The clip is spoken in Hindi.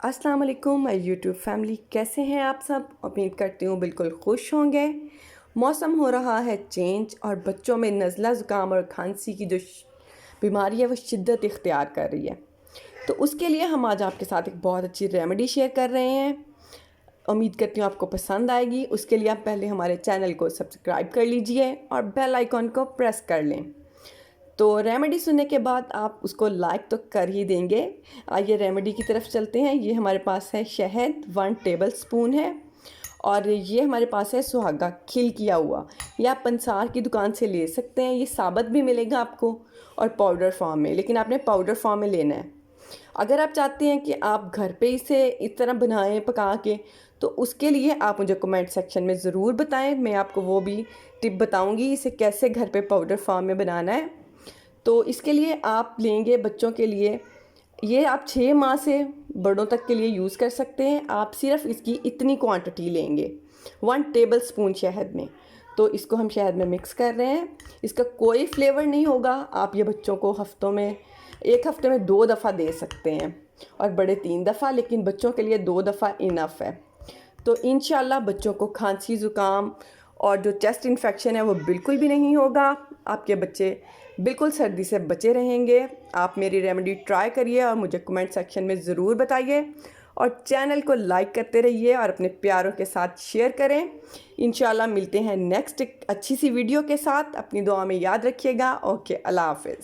अस्सलाम वालेकुम माय यूट्यूब फैमिली, कैसे हैं आप सब। उम्मीद करती हूँ बिल्कुल खुश होंगे। मौसम हो रहा है चेंज और बच्चों में नज़ला ज़ुकाम और खांसी की जो बीमारी है वो शिद्दत इख्तियार कर रही है। तो उसके लिए हम आज आपके साथ एक बहुत अच्छी रेमेडी शेयर कर रहे हैं। उम्मीद करती हूँ आपको पसंद आएगी। उसके लिए आप पहले हमारे चैनल को सब्सक्राइब कर लीजिए और बेल आइकॉन को प्रेस कर लें। तो रेमेडी सुनने के बाद आप उसको लाइक तो कर ही देंगे। आइए रेमेडी की तरफ चलते हैं। ये हमारे पास है शहद 1 टेबल स्पून है और ये हमारे पास है सुहागा खिल किया हुआ। ये आप पंसार की दुकान से ले सकते हैं। ये साबुत भी मिलेगा आपको और पाउडर फॉर्म में, लेकिन आपने पाउडर फॉर्म में लेना है। अगर आप चाहते हैं कि आप घर पे इसे इस तरह बनाएं पका के, तो उसके लिए आप मुझे कमेंट सेक्शन में ज़रूर बताएं। मैं आपको वो भी टिप बताऊंगी इसे कैसे घर पे पाउडर फॉर्म में बनाना है। तो इसके लिए आप लेंगे बच्चों के लिए, ये आप 6 माह से बड़ों तक के लिए यूज़ कर सकते हैं। आप सिर्फ इसकी इतनी क्वांटिटी लेंगे 1 टेबल स्पून शहद में। तो इसको हम शहद में मिक्स कर रहे हैं। इसका कोई फ्लेवर नहीं होगा। आप ये बच्चों को एक हफ़्ते में 2 दफ़ा दे सकते हैं और बड़े 3 दफ़ा, लेकिन बच्चों के लिए 2 दफ़ा इनफ है। तो इंशाल्लाह बच्चों को खांसी ज़ुकाम और जो चेस्ट इन्फेक्शन है वो बिल्कुल भी नहीं होगा। आपके बच्चे बिल्कुल सर्दी से बचे रहेंगे। आप मेरी रेमेडी ट्राई करिए और मुझे कमेंट सेक्शन में ज़रूर बताइए और चैनल को लाइक करते रहिए और अपने प्यारों के साथ शेयर करें। इंशाल्लाह मिलते हैं नेक्स्ट एक अच्छी सी वीडियो के साथ। अपनी दुआ में याद रखिएगा। ओके, अल्लाह हाफ़िज़।